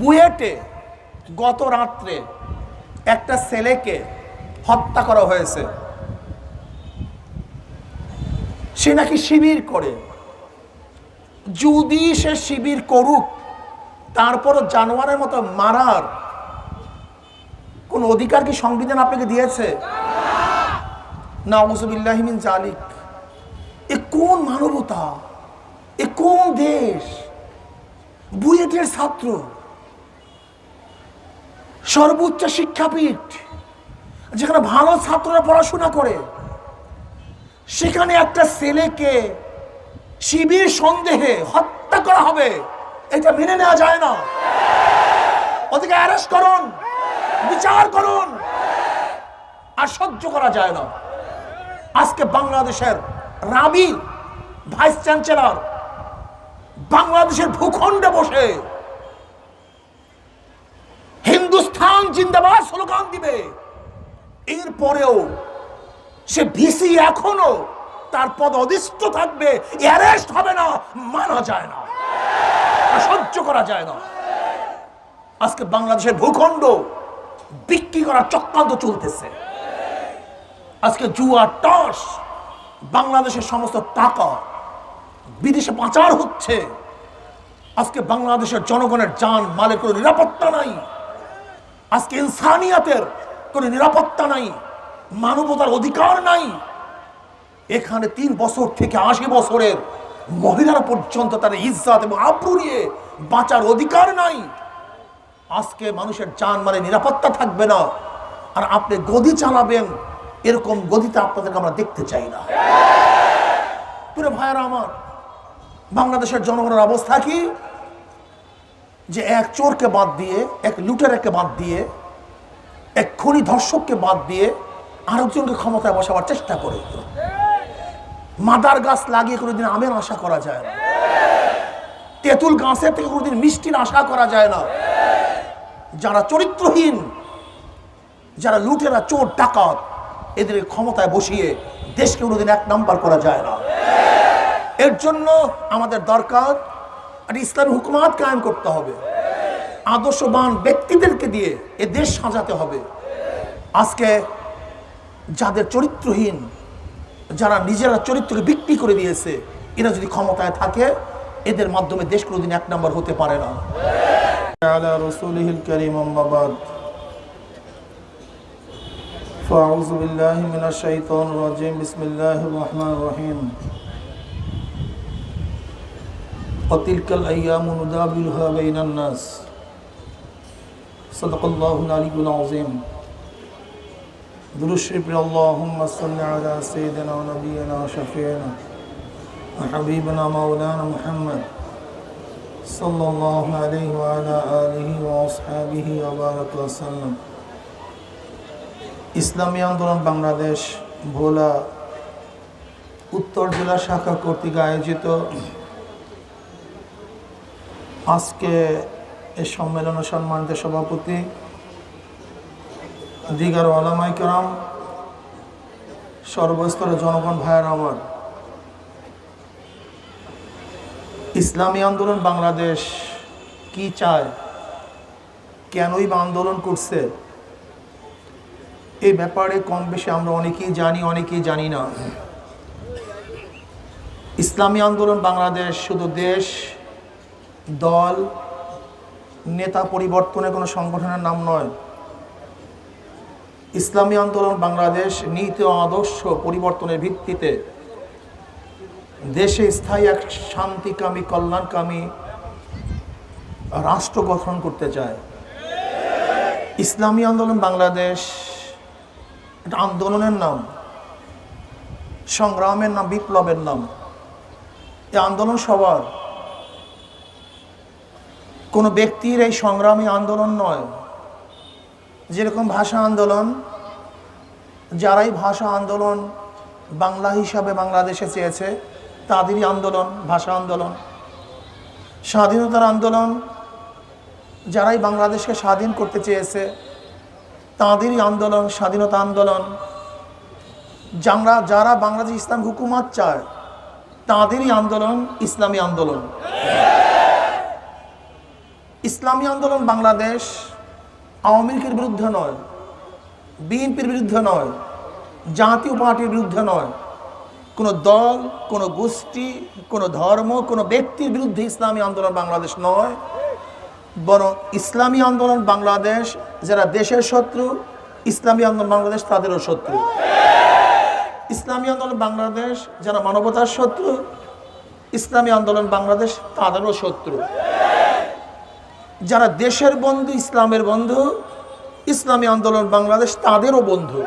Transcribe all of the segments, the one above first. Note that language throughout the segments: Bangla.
বুয়েটে গত রাত্রে একটা ছেলেকে হত্যা করা হয়েছে। সে নাকি শিবির করে। যদি সে শিবির করুক, তারপরও জানোয়ারের মতো মারার কোন অধিকার কি সংবিধান আপনাকে দিয়েছে? নাউযুবিল্লাহি মিন যালিক। এ কোন মানবতা, এ কোন দেশ? বুয়েটের ছাত্র, সর্বোচ্চ শিক্ষাপীঠ, যেখানে ভালো ছাত্ররা পড়াশোনা করে, সেখানে একটা ছেলেকে শিবির সন্দেহে হত্যা করা হবে, এটা মেনে নেওয়া যায় না। ওদেরকে অ্যারেস্ট করুন, বিচার করুন, আর সহ্য করা যায় না। আজকে বাংলাদেশের রাবির ভাইস চ্যান্সেলর বাংলাদেশের ভূখণ্ডে বসে হিন্দুস্তান জিন্দাবাদ স্লোগান দিবে, এরপরেও সে ভিসি এখনো তার পদ অধিষ্ঠ থাকবে, অ্যারেস্ট হবে না, মানা যায় না, সহ্য করা যায় না। আজকে বাংলাদেশের ভূখণ্ড বিক্রি করার চক্রান্ত চলতেছে। আজকে জুয়া, টস, বাংলাদেশের সমস্ত টাকা বিদেশে পাচার হচ্ছে। আজকে বাংলাদেশের জনগণের জান মালের কোনো নিরাপত্তা নাই। আজকে ইনসানিয়াতের কোনো নিরাপত্তা নাই, মানবতার অধিকার নাই। এখানে 3 বছর থেকে 80 বছরের মহিলারা পর্যন্ত তার ইজ্জত এবং আবরু নিয়ে বাঁচার অধিকার নাই। আজকে মানুষের জান মালে নিরাপত্তা থাকবে না, আর আপনি গদি চালাবেন, এরকম গদিতে আপনাদেরকে আমরা দেখতে চাই না। পুরো ভাইয়েরা আমার, বাংলাদেশের জনগণের অবস্থা কি? যে এক চোরকে বাদ দিয়ে, এক লুটেরাকে বাদ দিয়ে, এক খুনি ধর্ষককে বাদ দিয়ে আরেকজনকে ক্ষমতায় বসাবার চেষ্টা করে। মাদার গাছ লাগিয়ে কোনোদিন আমের আশা করা যায় না, তেঁতুল গাছের থেকে কোনোদিন মিষ্টির আশা করা যায় না। যারা চরিত্রহীন, যারা লুটেরা, চোর, ডাকাত, এদের ক্ষমতায় বসিয়ে দেশকে কোনোদিন 1 নাম্বার করা যায় না। এর জন্য আমাদের দরকার একটা ইসলামী হুকুমাত কায়েম করতে হবে, আদর্শবান ব্যক্তিদেরকে দিয়ে এ দেশ সাজাতে হবে। আজকে যাদের চরিত্রহীন, যারা নিজেরা চরিত্রকে বিক্রি করে দিয়েছে, এরা যদি ক্ষমতায় থাকে, এদের মাধ্যমে দেশ কোনোদিন 1 নাম্বার হতে পারে না। আলা রাসূলিহিল কারীম, আম্মা বাদ। ফাআউযু বিল্লাহি মিনাশ শাইতানির রাজীম। বিসমিল্লাহির রহমানির রহিম। ওয়াতিলকাল আইয়ামু নুদাবিলুহা বাইনান নাস। সাদাকাল্লাহুল আলিয়্যুল আযীম। দুরূদ শরীফ। আল্লাহুম্মা সাল্লি আলা সাইয়্যিদিনা ওয়া নাবিয়িনা ওয়া শাফিঈনা ওয়া হাবিবিনা মাওলানা মুহাম্মদ সাল্লাল্লাহু আলাইহি ওয়া আলা আলিহি ওয়া আসহাবিহি ওয়া বারাকা ওয়া সাল্লাম। ইসলামী আন্দোলন বাংলাদেশ ভোলা উত্তর জেলা শাখা কর্তৃক আয়োজিত আজকে এই সম্মেলনে সম্মানিত সভাপতি, দিগার ওলামায়ে কেরাম, সর্বস্তরের জনগণ ভাইয়ের আমার, ইসলামী আন্দোলন বাংলাদেশ কি চায়, কেনই বা আন্দোলন করছে, এই ব্যাপারে কম বেশি আমরা অনেকেই জানি, অনেকেই জানি না। ইসলামী আন্দোলন বাংলাদেশ শুধু দেশ, দল, নেতা পরিবর্তনের কোনো সংগঠনের নাম নয়। ইসলামী আন্দোলন বাংলাদেশ নীতি ও আদর্শ পরিবর্তনের ভিত্তিতে দেশে স্থায়ী এক শান্তিকামী, কল্যাণকামী রাষ্ট্র গঠন করতে চায়। ইসলামী আন্দোলন বাংলাদেশ একটা আন্দোলনের নাম, সংগ্রামের নাম, বিপ্লবের নাম। এই আন্দোলন সবার, কোনো ব্যক্তির এই সংগ্রামী আন্দোলন নয়। যেরকম ভাষা আন্দোলন, যারাই ভাষা আন্দোলন বাংলা হিসাবে বাংলাদেশে চেয়েছে, তাদেরই আন্দোলন ভাষা আন্দোলন। স্বাধীনতার আন্দোলন, যারাই বাংলাদেশকে স্বাধীন করতে চেয়েছে, তাদেরই আন্দোলন স্বাধীনতা আন্দোলন। যারা বাংলাদেশ ইসলাম হুকুমাত চায়, তাদেরই আন্দোলন ইসলামী আন্দোলন। ইসলামী আন্দোলন বাংলাদেশ আওয়ামী লীগের বিরুদ্ধে নয়, বিএনপির বিরুদ্ধে নয়, জাতীয় পার্টির বিরুদ্ধে নয়, কোনো দল, কোনো গোষ্ঠী, কোনো ধর্ম, কোনো ব্যক্তির বিরুদ্ধে ইসলামী আন্দোলন বাংলাদেশ নয়, বরং ইসলামী আন্দোলন বাংলাদেশ যারা দেশের শত্রু, ইসলামী আন্দোলন বাংলাদেশ তাদেরও শত্রু। ইসলামী আন্দোলন বাংলাদেশ যারা মানবতার শত্রু, ইসলামী আন্দোলন বাংলাদেশ তাদেরও শত্রু। যারা দেশের বন্ধু, ইসলামের বন্ধু, ইসলামী আন্দোলন বাংলাদেশ তাদেরও বন্ধু।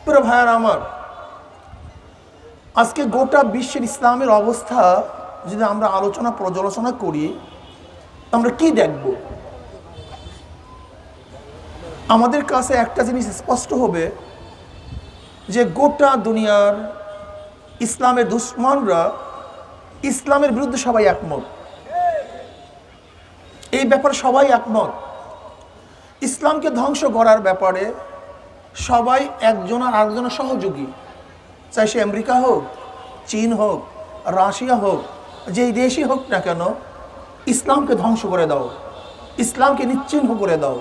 প্রিয় ভাইয়ার আমার, আজকে গোটা বিশ্বের ইসলামের অবস্থা যদি আমরা আলোচনা পর্যালোচনা করি, আমরা কি দেখব? আমাদের কাছে একটা জিনিস স্পষ্ট হবে যে গোটা দুনিয়ার ইসলামের দুশ্মনরা ইসলামের বিরুদ্ধে সবাই একমত। এই ব্যাপারে সবাই একমত। ইসলামকে ধ্বংস করার ব্যাপারে সবাই একজন আর আরেকজনের সহযোগী, চাই সে আমেরিকা হোক, চীন হোক, রাশিয়া হোক, যেই দেশই হোক না কেন, ইসলামকে ধ্বংস করে দাও, ইসলামকে নিশ্চিহ্ন করে দাও,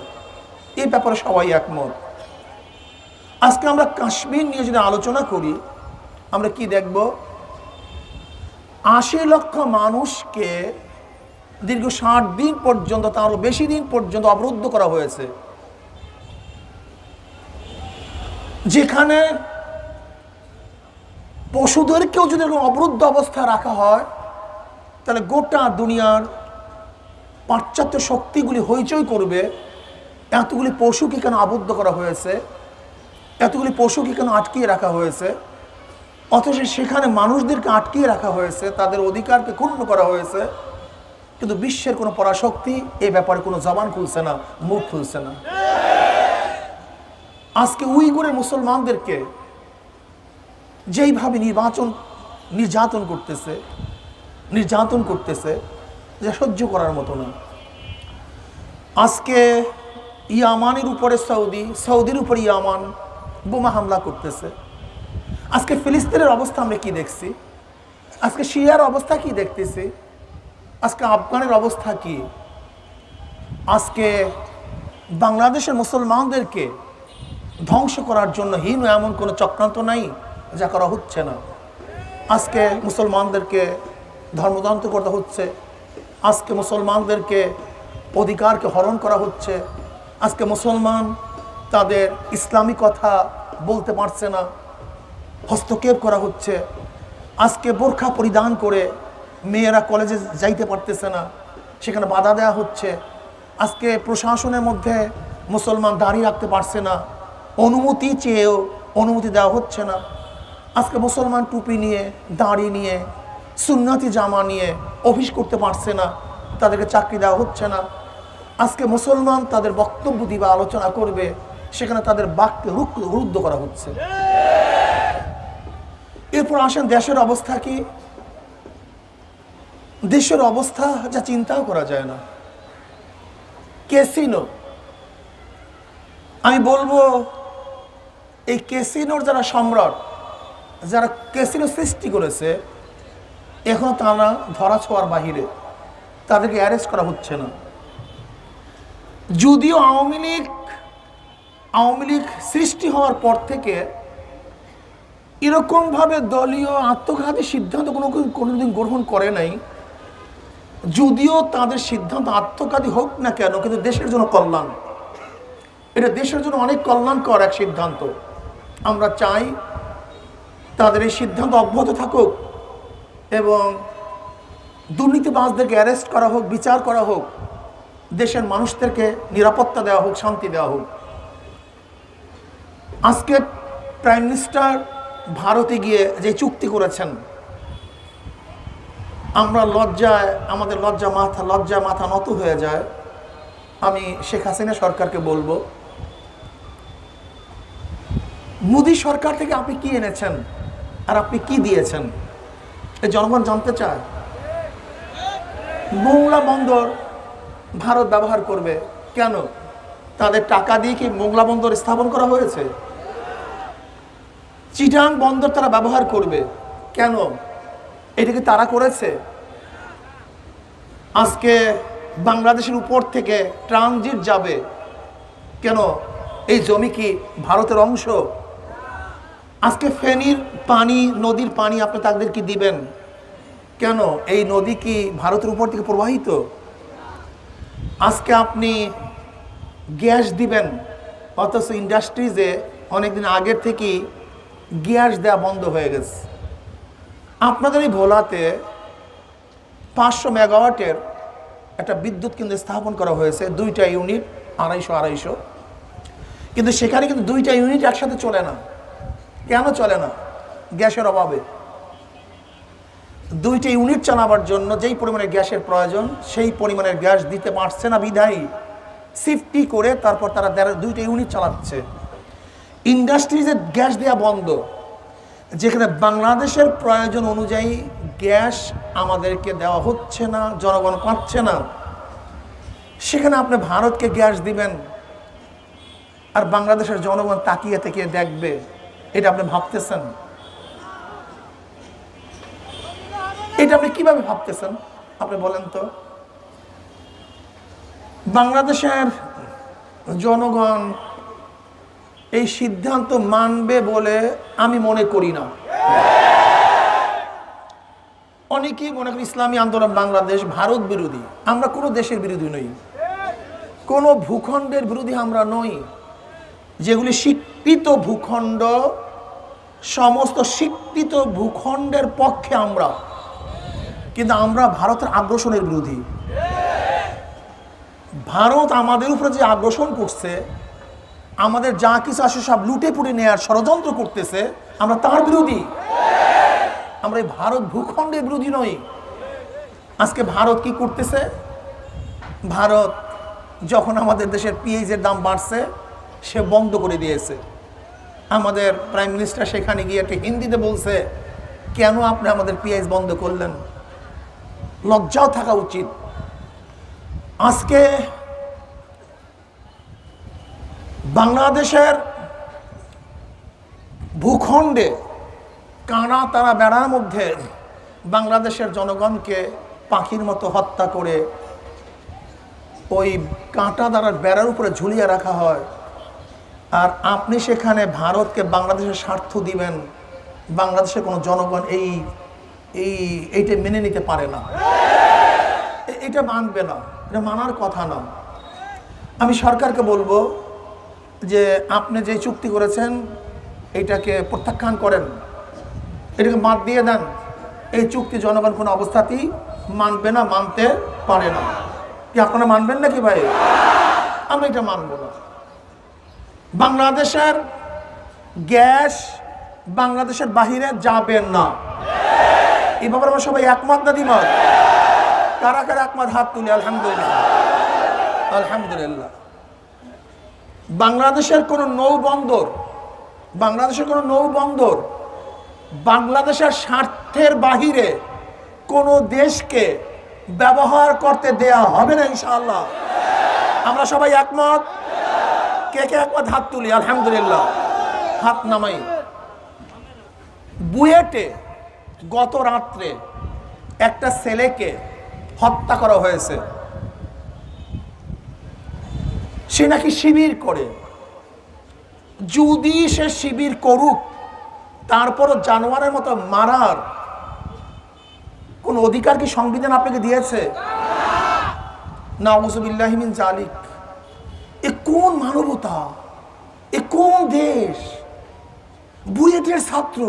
এই ব্যাপারে সবাই একমত। আজকে আমরা কাশ্মীর নিয়ে যদি আলোচনা করি, আমরা কি দেখব? ৮০ লক্ষ মানুষকে দীর্ঘ ৬০ দিন পর্যন্ত, তারও বেশি দিন পর্যন্ত অবরুদ্ধ করা হয়েছে। যেখানে পশুদেরকেও যদি অবরুদ্ধ অবস্থায় রাখা হয়, তাহলে গোটা দুনিয়ার পাশ্চাত্য শক্তিগুলি হইচই করবে। এতগুলি পশুকে কেন আবদ্ধ করা হয়েছে, এতগুলি পশুকে কেন আটকিয়ে রাখা হয়েছে, অথচ সেখানে মানুষদেরকে আটকিয়ে রাখা হয়েছে, তাদের অধিকারকে ক্ষুণ্ণ করা হয়েছে, কিন্তু বিশ্বের কোনো পরাশক্তি এই ব্যাপারে কোনো জবান খুলছে না, মুখ খুলছে না। আজকে উইগুরের মুসলমানদেরকে যেইভাবে নির্যাতন করতেছে যা সহ্য করার মতো না। আজকে ইয়ামানের উপরে সৌদির উপরে ইয়ামান বোমা হামলা করতেছে। আজকে ফিলিস্তিনের অবস্থা আমরা কি দেখছি, আজকে সিরিয়ার অবস্থা কি দেখতেছি, আজকে আফগানের অবস্থা কি, আজকে বাংলাদেশের মুসলমানদেরকে ধ্বংস করার জন্য হীন এমন কোনো চক্রান্ত নাই যা করা হচ্ছে না। আজকে মুসলমানদেরকে ধর্মতন্ত্র করা হচ্ছে, আজকে মুসলমানদেরকে অধিকারকে হরণ করা হচ্ছে, আজকে মুসলমান তাদের ইসলামী কথা বলতে পারছে না, হস্তক্ষেপ করা হচ্ছে। আজকে বোরখা পরিধান করে মেয়েরা কলেজে যাইতে পারতেছে না, সেখানে বাধা দেওয়া হচ্ছে। আজকে প্রশাসনের মধ্যে মুসলমান দাঁড়িয়ে রাখতে পারছে না, অনুমতি চেয়েও অনুমতি দেওয়া হচ্ছে না। আজকে মুসলমান টুপি নিয়ে, দাড়ি নিয়ে, সুন্নতি জামা নিয়ে অফিস করতে পারছে না, তাদেরকে চাকরি দেওয়া হচ্ছে না। আজকে মুসলমান তাদের বক্তব্য দিবে, আলোচনা করবে, সেখানে তাদের বাক্যে রুদ্ধ করা হচ্ছে। এরপর আসেন দেশের অবস্থা কি? দেশের অবস্থা যা চিন্তাও করা যায় না। ক্যাসিনো, আমি বলবো এই ক্যাসিনোর যারা সম্রাট, যারা ক্যাসিনো সৃষ্টি করেছে, এখনো তারা ধরা ছোঁয়ার বাহিরে, তাদেরকে অ্যারেস্ট করা হচ্ছে না। যদিও আওয়ামী লীগ সৃষ্টি হওয়ার পর থেকে এরকমভাবে দলীয় আত্মঘাতী সিদ্ধান্ত কোনোদিন গ্রহণ করে নাই, যদিও তাদের সিদ্ধান্ত আত্মঘাতী হোক না কেন, কিন্তু দেশের জন্য কল্যাণ, এটা দেশের জন্য অনেক কল্যাণকর এক সিদ্ধান্ত। আমরা চাই তাদের এই সিদ্ধান্ত অব্যাহত থাকুক এবং দুর্নীতিবাজদেরকে অ্যারেস্ট করা হোক, বিচার করা হোক, দেশের মানুষদেরকে নিরাপত্তা দেওয়া হোক, শান্তি দেওয়া হোক। আজকে প্রাইম মিনিস্টার ভারতে গিয়ে যে চুক্তি করেছেন, আমরা লজ্জায়, আমাদের লজ্জা মাথা নত হয়ে যায়। আমি শেখ হাসিনা সরকারকে বলবো, মোদী সরকার থেকে আপনি কি এনেছেন আর আপনি কি দিয়েছেন, এই জনগণ জানতে চায়। মোংলা বন্দর ভারত ব্যবহার করবে কেন? তাদের টাকা দিয়ে কি মোংলা বন্দর স্থাপন করা হয়েছে? চিটাং বন্দর তারা ব্যবহার করবে কেন? এটাকে তারা করেছে? আজকে বাংলাদেশের উপর থেকে ট্রানজিট যাবে কেন? এই জমি কি ভারতের অংশ? আজকে ফেনীর পানি, নদীর পানি আপনি তাদেরকে দিবেন কেন? এই নদী কি ভারতের উপর থেকে প্রবাহিত? আজকে আপনি গ্যাস দিবেন, অথচ ইন্ডাস্ট্রিজে অনেকদিন আগের থেকেই গ্যাস দেওয়া বন্ধ হয়ে গেছে। আপনাদের এই ভোলাতে 500 মেগাওয়াটের একটা বিদ্যুৎ কেন্দ্র স্থাপন করা হয়েছে, 2টা ইউনিট, 250 কিন্তু সেখানে কিন্তু 2টা ইউনিট একসাথে চলে না। কেন চলে না? গ্যাসের অভাবে। 2টা ইউনিট চালাবার জন্য যেই পরিমাণের গ্যাসের প্রয়োজন সেই পরিমাণের গ্যাস দিতে পারছে না বিধায়ী সিফটি করে তারপর তারা 2টা ইউনিট চালাচ্ছে। ইন্ডাস্ট্রিজে গ্যাস দেওয়া বন্ধ, যেখানে বাংলাদেশের প্রয়োজন অনুযায়ী গ্যাস আমাদেরকে দেওয়া হচ্ছে না, জনগণ পাচ্ছে না, সেখানে আপনি ভারতকে গ্যাস দিবেন আর বাংলাদেশের জনগণ তাকিয়ে তাকিয়ে দেখবে, এটা আপনি ভাবতেছেন? এটা আপনি কিভাবে ভাবতেছেন আপনি বলেন তো? বাংলাদেশের জনগণ এই সিদ্ধান্ত মানবে বলে আমি মনে করি না। অনেকেই মনে করি ইসলামী আন্দোলন বাংলাদেশ ভারত বিরোধী। আমরা কোনো দেশের বিরোধী নই, কোনো ভূখণ্ডের বিরোধী আমরা নই। যেগুলি স্বীকৃত ভূখণ্ড, সমস্ত স্বীকৃত ভূখণ্ডের পক্ষে আমরা, কিন্তু আমরা ভারতের আগ্রাসনের বিরোধী। ভারত আমাদের উপরে যে আগ্রাসন করছে, আমাদের যা কিছু আছে সব লুটে পুটে নেওয়ার ষড়যন্ত্র করতেছে, আমরা তার বিরোধী। আমরা এই ভারত ভূখণ্ডের বিরোধী নই। আজকে ভারত কি করতেছে? ভারত যখন আমাদের দেশের পেঁয়াজের দাম বাড়ছে সে বন্ধ করে দিয়েছে। আমাদের প্রাইম মিনিস্টার সেখানে গিয়ে একটা হিন্দিতে বলছে, কেন আপনি আমাদের পেঁয়াজ বন্ধ করলেন? লজ্জাও থাকা উচিত। আজকে বাংলাদেশের ভূখণ্ডে কানা তারা বেড়ার মধ্যে বাংলাদেশের জনগণকে পাখির মতো হত্যা করে ওই কাঁটা দ্বারার বেড়ার উপরে ঝুলিয়ে রাখা হয়, আর আপনি সেখানে ভারতকে বাংলাদেশের স্বার্থ দিবেন। বাংলাদেশের কোনো জনগণ এইটা মেনে নিতে পারে না, এটা মানবে না, এটা মানার কথা না। আমি সরকারকে বলবো যে আপনি যে চুক্তি করেছেন এটাকে প্রত্যাখ্যান করেন, এটাকে বাদ দিয়ে দেন। এই চুক্তি জনগণ কোনো অবস্থাতেই মানবে না, মানতে পারে না। কি আপনারা মানবেন নাকি ভাই? আমরা এটা মানব না। বাংলাদেশের গ্যাস বাংলাদেশের বাহিরে যাবে না, এই ব্যাপারে আমরা সবাই একমত না দ্বিমত? কারা কারা একমত হাত তুলে? আলহামদুলিল্লাহ, আলহামদুলিল্লাহ। বাংলাদেশের কোনো নৌবন্দর, বাংলাদেশের স্বার্থের বাহিরে কোনো দেশকে ব্যবহার করতে দেয়া হবে না ইনশাআল্লাহ। আমরা সবাই একমত? কে কে একমত হাত তুলি? আলহামদুলিল্লাহ, হাত নামাই। বুয়েটে গত রাত্রে একটা ছেলেকে হত্যা করা হয়েছে। সে নাকি শিবির করে। যদি সে শিবির করুক, তারপরও জানোয়ারের মতো মারার কোন অধিকার কি সংবিধান আপনাকে দিয়েছে? নাউযুবিল্লাহি মিন যালিক। এ কোন মানবতা, এ কোন দেশ? বুয়েটের ছাত্র,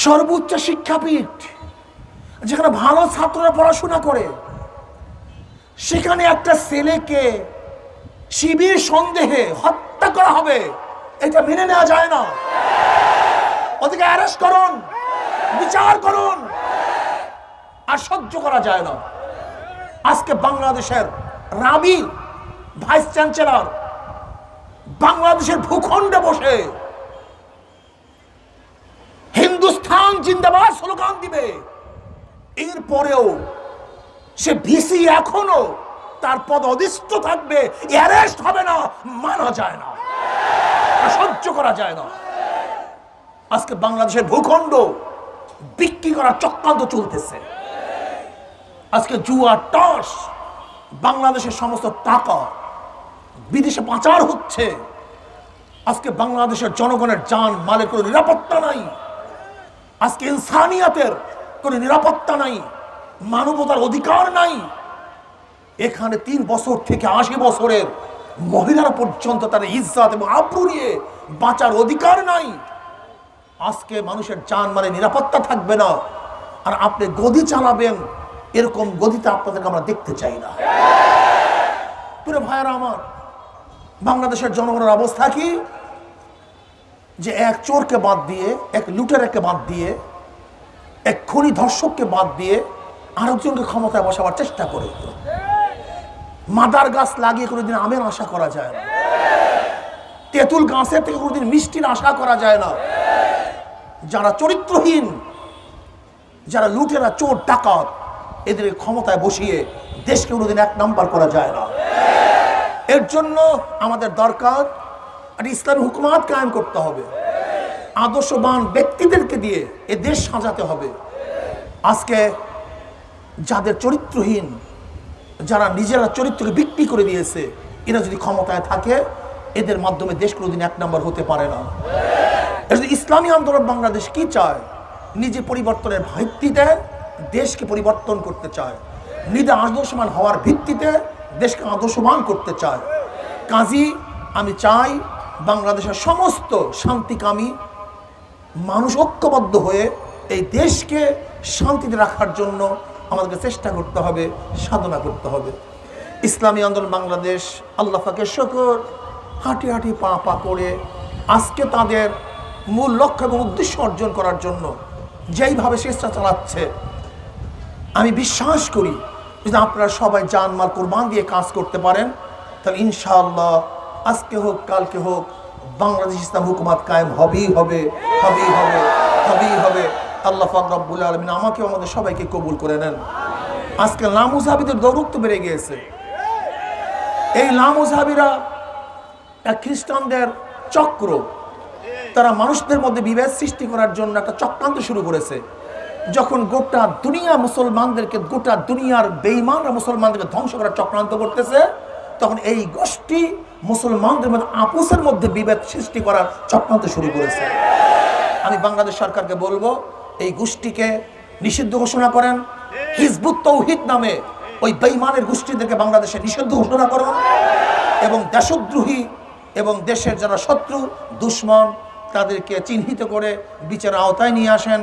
সর্বোচ্চ শিক্ষাপীঠ, যেখানে ভালো ছাত্ররা পড়াশোনা করে, সেখানে একটা ছেলেকে শিবির সন্দেহে হত্যা করা হবে, এটা মেনে নেওয়া যায় না। ওদেরকে অ্যারেস্ট করুন, বিচার করুন, আর সহ্য করা যায় না। আজকে বাংলাদেশের রাবি ভাইস চ্যান্সেলর বাংলাদেশের ভূখণ্ডে বসে হিন্দুস্তান জিন্দাবাদ স্লোগান দিবে, এরপরেও সে ভিসি এখনো তার পদ অধিষ্ঠ থাকবে, অ্যারেস্ট হবে না, মানা যায় না, সহ্য করা যায় না। আজকে বাংলাদেশের ভূখণ্ড বিক্রি করার চক্রান্ত চলতেছে। আজকে জুয়া টস, বাংলাদেশের সমস্ত টাকা বিদেশে পাচার হচ্ছে। আজকে বাংলাদেশের জনগণের জান মালের কোনো নিরাপত্তা নাই। আজকে ইনসানিয়াতের কোনো নিরাপত্তা নাই, মানবতার অধিকার নাই। এখানে 3 বছর থেকে 80 বছরের মহিলারা পর্যন্ত তার ইজ্জত এবং আবরু নিয়ে বাঁচার অধিকার নাই। আজকে মানুষের জান মালে নিরাপত্তা থাকবে না, আর আপনি গদি চালাবেন, এরকম গদিতে আপনাদেরকে আমরা দেখতে চাই না। পুরো ভাইয়েরা আমার, বাংলাদেশের জনগণের অবস্থা কি? যে এক চোরকে বাদ দিয়ে, এক লুটেরাকে বাদ দিয়ে, এক খুনি ধর্ষককে বাদ দিয়ে আরেকজনকে ক্ষমতায় বসাবার চেষ্টা করে। মাদার গাছ লাগিয়ে কোনোদিন আমের আশা করা যায় না, তেঁতুল গাছের থেকে কোনোদিন মিষ্টির আশা করা যায় না। যারা চরিত্রহীন, যারা লুটেরা, চোর, ডাকাত, এদের ক্ষমতায় বসিয়ে দেশকে কোনোদিন 1 নাম্বার করা যায় না। এর জন্য আমাদের দরকার একটা ইসলামী হুকুমাত কায়েম করতে হবে, আদর্শবান ব্যক্তিদেরকে দিয়ে এ দেশ সাজাতে হবে। আজকে যাদের চরিত্রহীন, যারা নিজেরা চরিত্রকে বিক্রি করে দিয়েছে, এরা যদি ক্ষমতায় থাকে, এদের মাধ্যমে দেশ কোনোদিন 1 নাম্বার হতে পারে না। ইসলামী আন্দোলন বাংলাদেশ কি চায়? নিজে পরিবর্তনের ভিত্তিতে দেশকে পরিবর্তন করতে চায়, নিজে আদর্শবান হওয়ার ভিত্তিতে দেশকে আদর্শবান করতে চায়। কাজী আমি চাই বাংলাদেশের সমস্ত শান্তিকামী মানুষ ঐক্যবদ্ধ হয়ে এই দেশকে শান্তিতে রাখার জন্য আমাদেরকে চেষ্টা করতে হবে, সাধনা করতে হবে। ইসলামী আন্দোলন বাংলাদেশ আল্লাহ পাকের শুকর, হাঁটি হাঁটি পা পা করে আজকে তাদের মূল লক্ষ্য এবং উদ্দেশ্য অর্জন করার জন্য যেইভাবে চেষ্টা চালাচ্ছে, আমি বিশ্বাস করি যদি আপনারা সবাই জানমাল কোরবান দিয়ে কাজ করতে পারেন, তাহলে ইনশাআল্লাহ আজকে হোক কালকে হোক বাংলাদেশ ইসলাম হুকুমাত কায়েম হবেই হবে, হবেই হবে, হবেই হবে। আল্লাহ পাক রব্বুল আলামিন আমাকে আমাদের সবাইকে কবুল করে নেন। আজকে লামুজাহাবিদের দৌরত্ব বেড়ে গিয়েছে। এই লামুজাহাবিরা এক খ্রিস্টানদের চক্র, তারা মানুষদের মধ্যে বিভেদ সৃষ্টি করার জন্য একটা চক্রান্ত শুরু করেছে। যখন গোটা দুনিয়া মুসলমানদেরকে, গোটা দুনিয়ার বেঈমানরা মুসলমানদেরকে ধ্বংস করার চক্রান্ত করতেছে, তখন এই গোষ্ঠী মুসলমানদের মধ্যে আপোসের মধ্যে বিভেদ সৃষ্টি করার চক্রান্ত শুরু করেছে। আমি বাংলাদেশ সরকারকে বলবো, এই গোষ্ঠীকে নিষিদ্ধ ঘোষণা করেন। হিজবুত তৌহিদ নামে ওই বেঈমানের গোষ্ঠীদেরকে বাংলাদেশে নিষিদ্ধ ঘোষণা করুন, এবং দেশদ্রোহী এবং দেশের যারা শত্রু, দুশ্মন, তাদেরকে চিহ্নিত করে বিচারের আওতায় নিয়ে আসেন।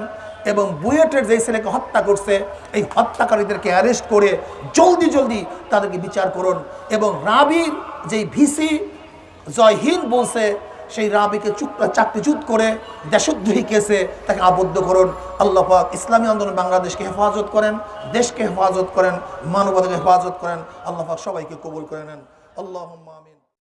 এবং বুয়েটের যে ছেলেকে হত্যা করছে, এই হত্যাকারীদেরকে অ্যারেস্ট করে জলদি জলদি তাদেরকে বিচার করুন। এবং রাবির যেই ভিসি জয়হিন্দ বলছে, সেই রাবিকে চাকরিচ্যুত করে দেশদ্রোহী কেসে তাকে আবদ্ধ করুন। আল্লাহ পাক ইসলামী আন্দোলন বাংলাদেশকে হেফাজত করেন, দেশকে হেফাজত করেন, মানবতাকে হেফাজত করেন। আল্লাহ পাক সবাইকে কবুল করে নেন। আল্লাহুম্মা আমিন।